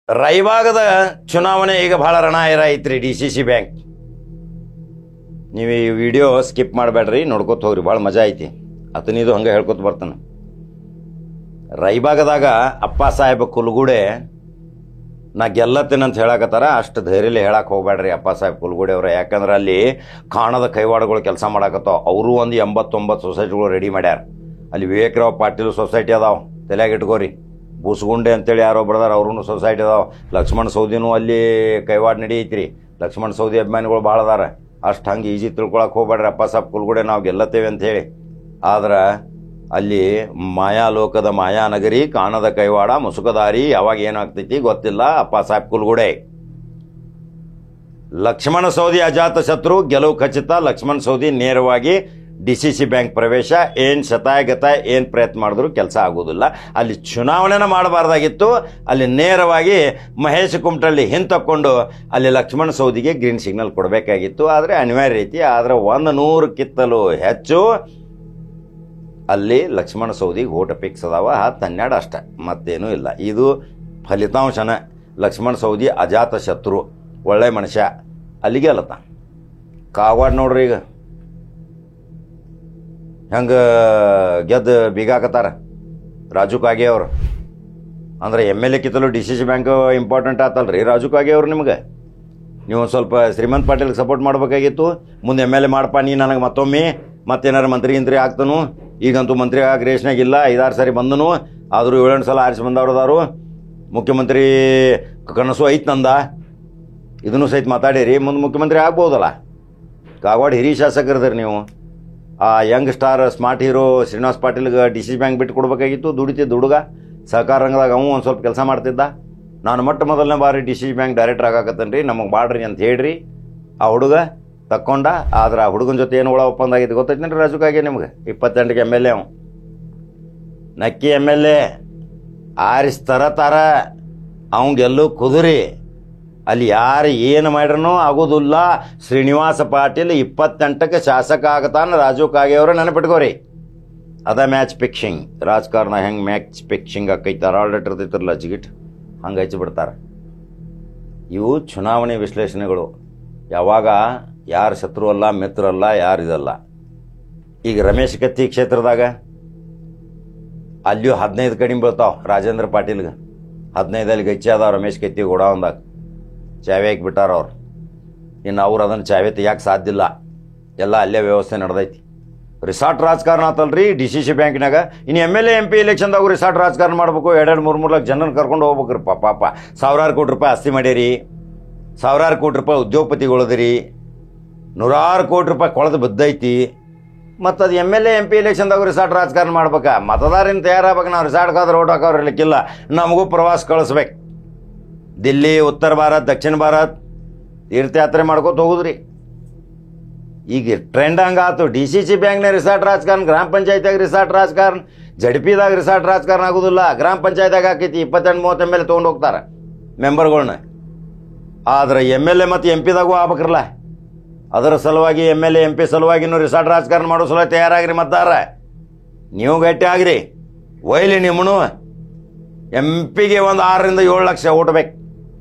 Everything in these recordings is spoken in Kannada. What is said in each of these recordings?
ರಾಯಬಾಗದ ಚುನಾವಣೆ ಈಗ ಭಾಳ ರಣಾಯರ ಐತ್ರಿ. DCC bank. ನೀವು ಈ ವಿಡಿಯೋ ಸ್ಕಿಪ್ ಮಾಡಬೇಡ್ರಿ, ನೋಡ್ಕೊತ ಹೋಗ್ರಿ, ಭಾಳ ಮಜಾ ಐತಿ. ಆತನಿದು ಹಂಗೆ ಹೇಳ್ಕೊತ ಬರ್ತಾನೆ. ರಾಯಬಾಗದಾಗ ಅಪ್ಪ ಸಾಹೇಬ ಕುಲ್ಗುಡೆ ನಾ ಗೆಲ್ಲತ್ತೇನಂತ ಹೇಳಕತ್ತಾರ. ಅಷ್ಟು ಧೈರ್ಯಲಿ ಹೇಳಕ್ಕೆ ಹೋಗ್ಬೇಡ್ರಿ ಅಪ್ಪ ಸಾಹೇಬ್ ಕುಲ್ಗುಡೆ ಅವ್ರ. ಯಾಕಂದ್ರೆ ಅಲ್ಲಿ ಕಾಣದ ಕೈವಾಡಗಳು ಕೆಲಸ ಮಾಡಾಕತ್ತಾವ. ಅವರು ಒಂದು 89 ಸೊಸೈಟಿಗಳು ರೆಡಿ ಮಾಡ್ಯಾರ. ಅಲ್ಲಿ ವಿವೇಕರಾವ್ ಪಾಟೀಲ್ ಸೊಸೈಟಿ ಅದಾವ, ತಲೆಯಾಗ ಇಟ್ಕೋರಿ. ಬೂಸ್ಗುಂಡೆ ಅಂತೇಳಿ ಯಾರೋ ಬರ್ದಾರ, ಅವ್ರೂ ಸೊಸೈಟಿ ಅದಾವ. ಲಕ್ಷ್ಮಣ ಸೌದಿನೂ ಅಲ್ಲಿ ಕೈವಾಡ ನಡೀತ್ರಿ. ಲಕ್ಷ್ಮಣ ಸೌದಿ ಅಭಿಮಾನಿಗಳು ಭಾಳ ಅದಾರ. ಅಷ್ಟು ಹಂಗೆ ಈಜಿ ತಿಳ್ಕೊಳಕ್ಕೆ ಹೋಗ್ಬೇಡ್ರಿ ಅಪ್ಪ ಸಾಹೇಬ್ ಕುಲ್ಗುಡೆ ನಾವು ಗೆಲ್ಲತ್ತೇವೆ ಅಂಥೇಳಿ. ಆದ್ರೆ ಅಲ್ಲಿ ಮಾಯಾಲೋಕದ ಮಾಯಾನಗರಿ, ಕಾಣದ ಕೈವಾಡ, ಮುಸುಕದಾರಿ, ಯಾವಾಗ ಏನಾಗ್ತೈತಿ ಗೊತ್ತಿಲ್ಲ. ಅಪ್ಪ ಸಾಹೇಬ್ ಕುಲ್ಗುಡೆ ಲಕ್ಷ್ಮಣ ಸೌದಿ ಅಜಾತ ಶತ್ರು, ಗೆಲುವು ಖಚಿತ. ಲಕ್ಷ್ಮಣ ಸೌದಿ ನೇರವಾಗಿ DCC ಬ್ಯಾಂಕ್ ಪ್ರವೇಶ. ಏನು ಶತಾಯಗತಾಯ ಏನು ಪ್ರಯತ್ನ ಮಾಡಿದ್ರು ಕೆಲಸ ಆಗೋದಿಲ್ಲ. ಅಲ್ಲಿ ಚುನಾವಣೆನ ಮಾಡಬಾರ್ದಾಗಿತ್ತು. ಅಲ್ಲಿ ನೇರವಾಗಿ ಮಹೇಶ್ ಕುಮಟಳ್ಳಿ ಹಿಂತಕ್ಕೊಂಡು ಅಲ್ಲಿ ಲಕ್ಷ್ಮಣ ಸೌದಿಗೆ ಗ್ರೀನ್ ಸಿಗ್ನಲ್ ಕೊಡಬೇಕಾಗಿತ್ತು. ಆದರೆ ಅನಿವಾರ್ಯ ಐತಿ. ಆದರೆ 100ಕ್ಕಿಂತಲೂ ಹೆಚ್ಚು ಅಲ್ಲಿ ಲಕ್ಷ್ಮಣ ಸೌದಿಗೆ ಓಟ ಫಿಕ್ಸ್ ಅದಾವ. 10-12 ಅಷ್ಟೆ, ಮತ್ತೇನೂ ಇಲ್ಲ. ಇದು ಫಲಿತಾಂಶನ. ಲಕ್ಷ್ಮಣ ಸೌದಿ ಅಜಾತ ಶತ್ರು, ಒಳ್ಳೆ ಮನುಷ್ಯ, ಅಲ್ಲಿಗೆ ಅಲ್ಲತ್ತ. ಕಾಗವಾಡ ನೋಡ್ರಿ ಈಗ ಹೆಂಗೆ ಗೆದ್ದು ಬೀಗಾಕತ್ತಾರ ರಾಜು ಕಾಗೆ ಅವರು. ಅಂದ್ರೆ MLA ಕಿತ್ತಲು DCC ಬ್ಯಾಂಕ್ ಇಂಪಾರ್ಟೆಂಟ್ ಆತಲ್ರಿ ರಾಜು ಕಾಗೆ ಅವರು. ನಿಮ್ಗೆ ನೀವು ಒಂದು ಸ್ವಲ್ಪ ಶ್ರೀಮಂತ್ ಪಾಟೀಲ್ಗೆ ಸಪೋರ್ಟ್ ಮಾಡಬೇಕಾಗಿತ್ತು. ಮುಂದೆ MLA ಮಾಡಪ್ಪ ನೀ ನನಗೆ ಮತ್ತೊಮ್ಮೆ, ಮತ್ತೇನಾರು ಮಂತ್ರಿ ಆಗ್ತಾನು. ಈಗಂತೂ ಮಂತ್ರಿ ಆಗ ರೇಷ್ನಾಗಿಲ್ಲ, 5-6 ಸಾರಿ ಬಂದನು. ಆದರೂ 7-8 ಸಲ ಆರಿಸಿ ಬಂದವ್ರದಾರು. ಮುಖ್ಯಮಂತ್ರಿ ಕನಸು ಐತ್ ನಂದ. ಇದನ್ನು ಸಹಿತ ಮಾತಾಡಿರಿ, ಮುಂದೆ ಮುಖ್ಯಮಂತ್ರಿ ಆಗ್ಬೋದಲ್ಲ. ಕಾಗವಾಡ ಹಿರಿಯ ಶಾಸಕರಿದ್ರಿ ನೀವು. ಆ young star smart hero Srinivas ಪಾಟೀಲ್ಗೆ DCC ಬ್ಯಾಂಕ್ ಬಿಟ್ಟು ಕೊಡಬೇಕಾಗಿತ್ತು. ದುಡಿತಿದ್ದ ಹುಡುಗ, ಸಹಕಾರ ರಂಗದಾಗ ಅವನು ಒಂದು ಸ್ವಲ್ಪ ಕೆಲಸ ಮಾಡ್ತಿದ್ದ. ನಾನು ಮೊದಲನೇ ಬಾರಿ DCC ಬ್ಯಾಂಕ್ ಡೈರೆಕ್ಟರ್ ಆಗಾಕತ್ತೇನೆ ರೀ, ನಮಗೆ ಮಾಡ್ರಿ ಅಂತ ಹೇಳ್ರಿ. ಆ ಹುಡುಗ ತಕ್ಕೊಂಡ. ಆದ್ರೆ ಆ ಹುಡುಗನ ಜೊತೆ ಏನು ಒಳ ಒಪ್ಪಂದ ಆಗಿದ್ದು ಗೊತ್ತೈತೇನ್ರಿ ರಾಜುಕಾಗೆ ನಿಮ್ಗೆ? 28ಕ್ಕೆ MLA ಅವ, ನಕ್ಕಿ MLA ಆರಿಸ್ತಾರ. ಅವಂಗೆಲ್ಲೂ ಕುದುರಿ. ಅಲ್ಲಿ ಯಾರು ಏನು ಮಾಡ್ರೂ ಆಗೋದಿಲ್ಲ. ಶ್ರೀನಿವಾಸ ಪಾಟೀಲ್ 28ಕ್ಕೆ ಶಾಸಕ ಆಗತಾನ. ರಾಜು ಕಾಗೆಯವರು ನೆನಪಿಟ್ಕೋರಿ. ಅದ ಮ್ಯಾಚ್ ಫಿಕ್ಸಿಂಗ್. ರಾಜಕಾರಣ ಹೆಂಗೆ ಮ್ಯಾಚ್ ಫಿಕ್ಸಿಂಗ್ ಆಕೈತೆ, ಅರಾಲ್ಡೇಟ್ ಇರ್ತೈತಿರಲ್ಲ ಜಿಗಿಟ್, ಹಂಗೆ ಹಚ್ಚಿಬಿಡ್ತಾರೆ. ಇವು ಚುನಾವಣೆ ವಿಶ್ಲೇಷಣೆಗಳು. ಯಾವಾಗ ಯಾರು ಶತ್ರು ಅಲ್ಲ, ಮಿತ್ರ ಅಲ್ಲ, ಯಾರು ಇದಲ್ಲ. ಈಗ ರಮೇಶ್ ಕತ್ತಿ ಕ್ಷೇತ್ರದಾಗ ಅಲ್ಲಿಯೂ 15 ಕಡಿಮೆ ಬೀಳ್ತಾವ ರಾಜೇಂದ್ರ ಪಾಟೀಲ್ಗೆ. 15 ಗಚ್ಚಿ ಅದಾವ ರಮೇಶ್ ಕತ್ತಿ ಗೋಡಾವಂದಾಗ. ಚಾವೆ ಹಾಕಿಬಿಟ್ಟಾರ ಅವ್ರು. ಇನ್ನು ಅವ್ರು ಅದನ್ನು ಚಾವೆ ತೆಗಿಯಕ್ಕೆ ಸಾಧ್ಯ ಇಲ್ಲ. ಎಲ್ಲ ಅಲ್ಲೇ ವ್ಯವಸ್ಥೆ ನಡೆದೈತಿ. ರಿಸಾರ್ಟ್ ರಾಜಕಾರಣ ಆತಲ್ರಿ DCC ಬ್ಯಾಂಕ್ನಾಗ. ಇನ್ನು MLA MP ಎಲೆಕ್ಷನ್ದಾಗ ರಿಸಾರ್ಟ್ ರಾಜಕಾರಣ ಮಾಡ್ಬೇಕು. 2-3 ಲಕ್ಷ ಜನರನ್ನು ಕರ್ಕೊಂಡು ಹೋಗ್ಬೇಕ್ರಿ. ಪಾಪ ಸಾವಿರಾರು ಕೋಟಿ ರೂಪಾಯಿ ಆಸ್ತಿ ಮಾಡ್ಯಾರಿ, ಸಾವಿರಾರು ಕೋಟಿ ರೂಪಾಯಿ ಉದ್ಯೋಗಪತಿಗಳದಿರಿ, ನೂರಾರು ಕೋಟಿ ರೂಪಾಯಿ ಕೊಳದು ಬಿದ್ದೈತಿ. ಮತ್ತು ಅದು MLA MP ಎಲೆಕ್ಷನ್ದಾಗ ರಿಸಾರ್ಟ್ ರಾಜಕಾರಣ ಮಾಡ್ಬೇಕಾ? ಮತದಾರಿನ ತಯಾರಾಗಬೇಕು. ನಾವು ರಿಸಾರ್ಟ್ಗೆ ಆದ್ರೆ ಓಟ್ ಹಾಕೋರು ಇರ್ಲಿಕ್ಕಿಲ್ಲ. ನಮಗೂ ಪ್ರವಾಸ ಕಳಿಸ್ಬೇಕು. ದಿಲ್ಲಿ, ಉತ್ತರ ಭಾರತ್, ದಕ್ಷಿಣ ಭಾರತ್ ತೀರ್ಥಯಾತ್ರೆ ಮಾಡ್ಕೋತ ಹೋಗುದ್ರಿ. ಈಗ ಟ್ರೆಂಡ್ ಹಂಗಾತು. DCC ಬ್ಯಾಂಕ್ನ ರಿಸಾರ್ಟ್ ರಾಜಕಾರಣ, ಗ್ರಾಮ ಪಂಚಾಯತ್ಯಾಗ ರಿಸಾರ್ಟ್ ರಾಜಕಾರಣ, ZPದಾಗ ರಿಸಾರ್ಟ್ ರಾಜಕಾರಣ ಆಗೋದಿಲ್ಲ. ಗ್ರಾಮ ಪಂಚಾಯತ್ಯಾಗ ಹಾಕೈತಿ 28-30 MLA ತೊಗೊಂಡು ಹೋಗ್ತಾರೆ ಮೆಂಬರ್ಗಳ್ನ. ಆದ್ರೆ MLA ಮತ್ತು MP ದಾಗೂ ಆಗ್ಬೇಕ್ರಲ್ಲ. ಅದರ ಸಲುವಾಗಿ MLA MP ಸಲುವಾಗಿನೂ ರಿಸಾರ್ಟ್ ರಾಜಕಾರಣ ಮಾಡೋ ಸಲುವಾಗಿ ತಯಾರಾಗ್ರಿ. ಮತದಾರ ನೀವು ಗಟ್ಟಿ ಆಗ್ರಿ. ಒಯ್ಲಿ ನಿಮ್ಮನು. MP ಒಂದು 6-7 ಲಕ್ಷ ಓಟ್ ಬೇಕು.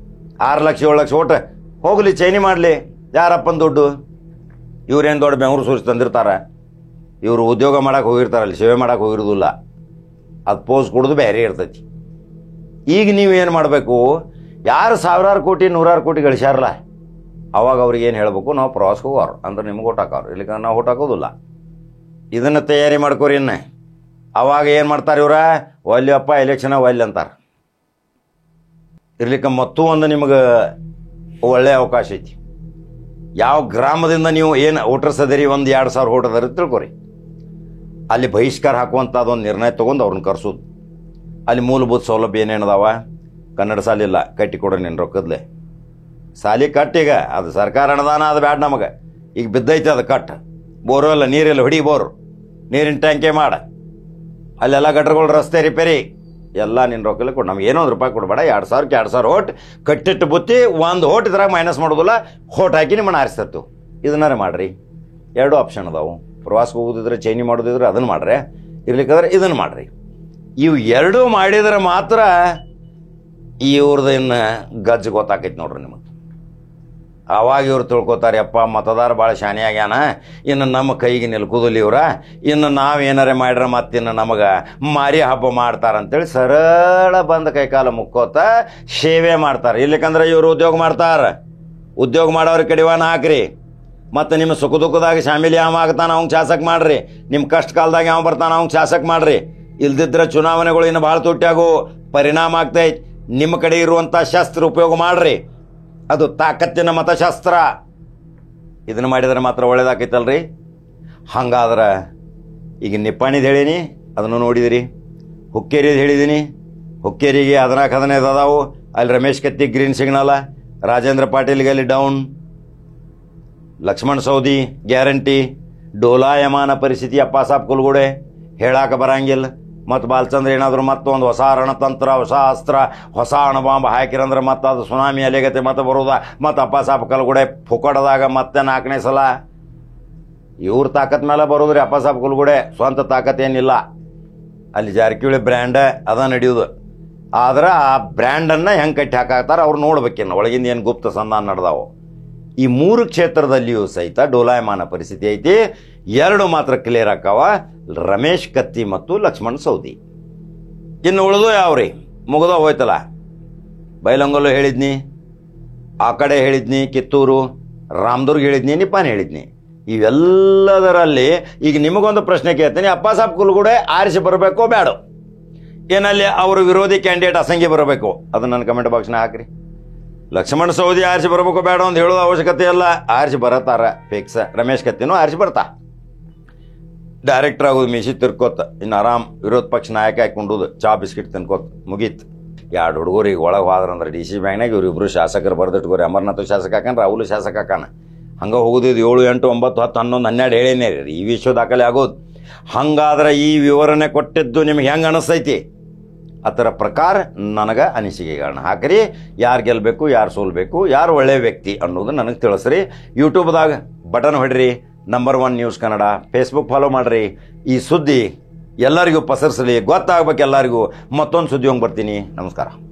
6 ಲಕ್ಷ 7 ಲಕ್ಷ ಓಟ್ ಹೋಗ್ಲಿ, ಚೈನಿ ಮಾಡಲಿ. ಯಾರಪ್ಪನ ದುಡ್ಡು? ಇವ್ರೇನು ದೊಡ್ಡ ಬೆಂಗಳೂರು ಸೂರಿಸಿ ತಂದಿರ್ತಾರೆ. ಇವರು ಉದ್ಯೋಗ ಮಾಡಕ್ಕೆ ಹೋಗಿರ್ತಾರಲ್ಲಿ, ಸೇವೆ ಮಾಡಕ್ಕೆ ಹೋಗಿರೋದಿಲ್ಲ. ಅದು ಪೋಸ್ ಕೊಡೋದು ಬೇರೆ ಇರ್ತೈತಿ. ಈಗ ನೀವೇನು ಮಾಡಬೇಕು? ಯಾರು ಸಾವಿರಾರು ಕೋಟಿ 100 ಕೋಟಿ ಗಳಿಸ್ಯಾರಲ್ಲ, ಅವಾಗ ಅವ್ರಿಗೆ ಏನು ಹೇಳಬೇಕು? ನಾವು ಪ್ರವಾಸಕ್ಕೆ ಹೋಗೋರು ಅಂದ್ರೆ ನಿಮ್ಗೆ ಓಟ್ ಹಾಕೋರು, ಇಲ್ಲಿಕ ನಾವು ಓಟ್ ಹಾಕೋದಿಲ್ಲ. ಇದನ್ನು ತಯಾರಿ ಮಾಡ್ಕೋರಿ. ಇನ್ನು ಅವಾಗ ಏನು ಮಾಡ್ತಾರೆ ಇವ್ರ? ಒಲ್ಲೆಯಪ್ಪ ಎಲೆಕ್ಷನ್ ಒಲ್ಲೆ ಅಂತಾರೆ. ಇರ್ಲಿಕ್ಕೆ ಮತ್ತೂ ಒಂದು ನಿಮಗೆ ಒಳ್ಳೆಯ ಅವಕಾಶ ಐತಿ. ಯಾವ ಗ್ರಾಮದಿಂದ ನೀವು ಏನು ವೋಟರ್ಸ್ ಅದರಿ, 1-2 ಸಾವಿರ ವೋಟ್ ಅದರಿ ತಿಳ್ಕೊರಿ. ಅಲ್ಲಿ ಬಹಿಷ್ಕಾರ ಹಾಕುವಂಥದ್ದೊಂದು ನಿರ್ಣಯ ತೊಗೊಂಡು ಅವ್ರನ್ನ ಕರ್ಸೋದು. ಅಲ್ಲಿ ಮೂಲಭೂತ ಸೌಲಭ್ಯ ಏನೇನದಾವ? ಕನ್ನಡ ಸಾಲಿಲ್ಲ, ಕಟ್ಟಿ ಕೊಡೋ ನೀನು ರೊಕ್ಕದ್ಲೆ ಸಾಲಿ ಕಟ್ಟೀಗ. ಅದು ಸರ್ಕಾರ ಅನುದಾನ, ಅದು ಬ್ಯಾಡ ನಮಗೆ. ಈಗ ಬಿದ್ದೈತೆ ಅದು ಕಟ್. ಬೋರು ಇಲ್ಲ, ನೀರಿಲ್ಲ, ಹೊಡಿ ಬೋರು, ನೀರಿನ ಟ್ಯಾಂಕೆ ಮಾಡ. ಅಲ್ಲೆಲ್ಲ ಗಟ್ರಗಳು, ರಸ್ತೆ ರಿಪೇರಿ ಎಲ್ಲ ನಿನ್ನ ರೊಕ್ಕಲ್ಲಿ ಕೊಡು. ನಮ್ಗೆ ಏನೋ 1 ರೂಪಾಯಿ ಕೊಡಬೇಡ. 2,000ಕ್ಕೆ 2,000 ಓಟ್ ಕಟ್ಟಿಟ್ಟು ಬುತ್ತಿ. 1 ಓಟ್ ಇದ್ರಾಗ ಮೈನಸ್ ಮಾಡೋದಿಲ್ಲ. ಓಟ್ ಹಾಕಿ ನಿಮ್ಮನ್ನು ಆರಿಸ್ತತ್ತು. ಇದನ್ನಾರ ಮಾಡಿರಿ. 2 ಆಪ್ಷನ್ ಅದಾವು. ಪ್ರವಾಸಕ್ಕೆ ಹೋಗೋದಿದ್ರೆ, ಚೈನಿ ಮಾಡೋದಿದ್ರೆ ಅದನ್ನು ಮಾಡ್ರಿ, ಇರ್ಲಿಕ್ಕಾದ್ರೆ ಇದನ್ನು ಮಾಡಿರಿ. ಇವು 2 ಮಾಡಿದ್ರೆ ಮಾತ್ರ ಇವ್ರದ್ದು ಇನ್ನು ಗಜ್ಜು ಗೊತ್ತಾಕೈತಿ ನೋಡ್ರಿ ನಿಮಗೆ. ಆವಾಗ ಇವ್ರು ತಿಳ್ಕೊತಾರೆ, ಅಪ್ಪ ಮತದಾರ ಭಾಳ ಶಾನೆ ಆಗ್ಯಾನ, ಇನ್ನು ನಮ್ಮ ಕೈಗೆ ನಿಲ್ಕೋದಿಲ್ಲ ಇವ್ರ, ಇನ್ನು ನಾವು ಏನಾರೇ ಮಾಡ್ರೆ ಮತ್ತಿನ್ನು ನಮಗೆ ಮಾರಿ ಹಬ್ಬ ಮಾಡ್ತಾರಂತೇಳಿ ಸರಳ ಬಂದು ಕೈಕಾಲ ಮುಕ್ಕೋತ ಸೇವೆ ಮಾಡ್ತಾರೆ. ಇಲ್ಲಕಂದ್ರೆ ಇವರು ಉದ್ಯೋಗ ಮಾಡ್ತಾರೆ. ಉದ್ಯೋಗ ಮಾಡೋರ ಕಡಿವಾನ ಹಾಕ್ರಿ, ಮತ್ತು ನಿಮ್ಮ ಸುಖ ದುಃಖದಾಗ ಶಾಮಿಲಿ ಯಾವ ಆಗ್ತಾನೆ ಅವ್ನು ಶಾಸಕ ಮಾಡ್ರಿ, ನಿಮ್ಮ ಕಷ್ಟ ಕಾಲದಾಗ ಯಾವ ಬರ್ತಾನೆ ಅವ್ನು ಶಾಸಕ ಮಾಡ್ರಿ. ಇಲ್ದಿದ್ರೆ ಚುನಾವಣೆಗಳು ಇನ್ನು ಭಾಳ ತುಟ್ಟಾಗು ಪರಿಣಾಮ ಆಗ್ತೈತಿ. ನಿಮ್ಮ ಕಡೆ ಇರುವಂಥ ಶಸ್ತ್ರ ಉಪಯೋಗ ಮಾಡ್ರಿ, ಅದು ತಾಕತ್ತಿನ ಮತಶಾಸ್ತ್ರ. ಇದನ್ನು ಮಾಡಿದರೆ ಮಾತ್ರ ಒಳ್ಳೇದಾಕೈತಲ್ರಿ. ಹಂಗಾದ್ರೆ ಈಗ ನಿಪ್ಪಾಣಿದು ಹೇಳೀನಿ, ಅದನ್ನು ನೋಡಿದಿರಿ. ಹುಕ್ಕೇರಿದು ಹೇಳಿದ್ದೀನಿ, ಹುಕ್ಕೇರಿಗೆ 14-15 ಅದಾವು. ಅಲ್ಲಿ ರಮೇಶ್ ಕತ್ತಿ ಗ್ರೀನ್ ಸಿಗ್ನಲ್ಲ, ರಾಜೇಂದ್ರ ಪಾಟೀಲ್ಗೆ ಅಲ್ಲಿ ಡೌನ್, ಲಕ್ಷ್ಮಣ್ ಸವದಿ ಗ್ಯಾರಂಟಿ, ಡೋಲಾಯಮಾನ ಪರಿಸ್ಥಿತಿ ಅಪ್ಪ ಸಾಬ್ ಕುಲ್ಗುಡೆ ಹೇಳಾಕ ಬರಂಗಿಲ್ಲ. ಮತ್ತು ಬಾಲಚಂದ್ರ ಏನಾದರೂ ಮತ್ತೊಂದು ಹೊಸ ರಣತಂತ್ರ, ಹೊಸ ಅಸ್ತ್ರ, ಹೊಸ ಅಣುಬಾಂಬ್ ಹಾಕಿರಂದ್ರೆ ಮತ್ತೆ ಅದು ಸುನಾಮಿ ಅಲೆಗತೆ ಮತ್ತೆ ಬರೋದ, ಮತ್ತು ಅಪ್ಪ ಸಾಬ್ ಕುಲ್ಗುಡೆ ಫುಕಡದಾಗ ಮತ್ತೆ 4ನೇ ಸಲ. ಇವ್ರ ತಾಕತ್ ಮೇಲೆ ಬರೋದ್ರಿ ಅಪ್ಪ ಸಾಬ್ ಕುಲ್ಗುಡೆ, ಸ್ವಂತ ತಾಕತ್ ಏನಿಲ್ಲ. ಅಲ್ಲಿ ಜಾರಕಿಹೊಳಿ ಬ್ರ್ಯಾಂಡ್ ಅದ ನಡೆಯೋದು. ಆದ್ರೆ ಆ ಬ್ರ್ಯಾಂಡನ್ನು ಹೆಂಗೆ ಕಟ್ಟಿ ಹಾಕಾಕ್ತಾರೆ ಅವ್ರು ನೋಡ್ಬೇಕೇನು ಒಳಗಿಂದ ಏನು ಗುಪ್ತ ಸಂಧಾನ ನಡೆದಾವು. ಈ 3 ಕ್ಷೇತ್ರದಲ್ಲಿಯೂ ಸಹಿತ ಡೋಲಾಯಮಾನ ಪರಿಸ್ಥಿತಿ ಐತಿ. 2 ಮಾತ್ರ ಕ್ಲಿಯರ್ ಆಕಾವ, ರಮೇಶ್ ಕತ್ತಿ ಮತ್ತು ಲಕ್ಷ್ಮಣ್ ಸವದಿ. ಇನ್ನು ಉಳಿದು ಯಾವ್ರಿ ಮುಗಿದ ಹೋಯ್ತಲ್ಲ. ಬೈಲಂಗಲ್ಲು ಹೇಳಿದ್ನಿ, ಆ ಕಡೆ ಹೇಳಿದ್ನಿ, ಕಿತ್ತೂರು, ರಾಮದುರ್ಗ ಹೇಳಿದ್ನಿ, ನಿಪ್ಪಾಣಿ ಹೇಳಿದ್ನಿ. ಇವೆಲ್ಲದರಲ್ಲಿ ಈಗ ನಿಮಗೊಂದು ಪ್ರಶ್ನೆ ಕೇಳ್ತೀನಿ, ಅಪ್ಪ ಸಾಬ್ ಕುಲ್ಗುಡೆ ಆರಿಸಿ ಬರಬೇಕೋ ಬೇಡ, ಏನಲ್ಲಿ ಅವರು ವಿರೋಧಿ ಕ್ಯಾಂಡಿಡೇಟ್ ಅಸಂಖ್ಯ ಬರಬೇಕು? ಅದನ್ನ ನನ್ನ ಕಮೆಂಟ್ ಬಾಕ್ಸ್ನ ಹಾಕ್ರಿ. ಲಕ್ಷ್ಮಣ್ ಸವದಿ ಆರಿಸಿ ಬರಬೇಕು ಬೇಡ ಅಂತ ಹೇಳೋದು ಅವಶ್ಯಕತೆ ಇಲ್ಲ, ಆರಿಸಿ ಬರತಾರ ಫಿಕ್ಸ್. ರಮೇಶ್ ಕತ್ತಿನೂ ಆರಿಸಿ ಬರ್ತಾ, ಡೈರೆಕ್ಟರ್ ಆಗೋದು ಮೀಸಿ ತಿರ್ಕೋತ, ಇನ್ನು ಆರಾಮ್ ವಿರೋಧ ಪಕ್ಷ ನಾಯಕ ಹಾಕೊಂಡುದು, ಚಾ ಬಿಸ್ಕಿಟ್ ತಿನ್ಕೋತ ಮುಗೀತು. 2 ಹುಡುಗರು ಈಗ ಒಳಗೆ ಹೋದ್ರಂದ್ರೆ DC ಬ್ಯಾಂಕ್ನಾಗ ಇವ್ರಿಬ್ರು ಶಾಸಕರು ಬರ್ದಿಟ್ಕೋರಿ. ಅಮರ್ನಾಥ್ ಶಾಸಕ ಹಾಕಣ, ರಾಹುಲ್ ಶಾಸಕ ಹಾಕಣ. ಹಂಗೆ ಹೋಗೋದಿದ್ದು 7, 8, 9, 10, 11, 12 ಹೇಳೇನೇ ರೀ ಈ ವಿಶ್ವ ದಾಖಲೆ ಆಗೋದು. ಹಂಗಾದ್ರೆ ಈ ವಿವರಣೆ ಕೊಟ್ಟಿದ್ದು ನಿಮ್ಗೆ ಹೆಂಗೆ ಅನಿಸ್ತೈತಿ? ಅದರ ಪ್ರಕಾರ ನನಗೆ ಅನಿಸಿಕೆಗಳನ್ನ ಹಾಕ್ರಿ. ಯಾರು ಗೆಲ್ಲಬೇಕು, ಯಾರು ಸೋಲ್ಬೇಕು, ಯಾರು ಒಳ್ಳೆಯ ವ್ಯಕ್ತಿ ಅನ್ನೋದು ನನಗೆ ತಿಳಿಸ್ರಿ. ಯೂಟ್ಯೂಬ್ದಾಗ ಬಟನ್ ಹೊಡ್ರಿ, number 1 news Kannada. Facebook follow ಮಾಡಿರಿ. ಈ ಸುದ್ದಿ ಎಲ್ಲರಿಗೂ ಪಸರಿಸಲಿ, ಗೊತ್ತಾಗ್ಬೇಕು ಎಲ್ಲರಿಗೂ. ಮತ್ತೊಂದು ಸುದ್ದಿ ಹೋಗಿ ಬರ್ತೀನಿ. ನಮಸ್ಕಾರ.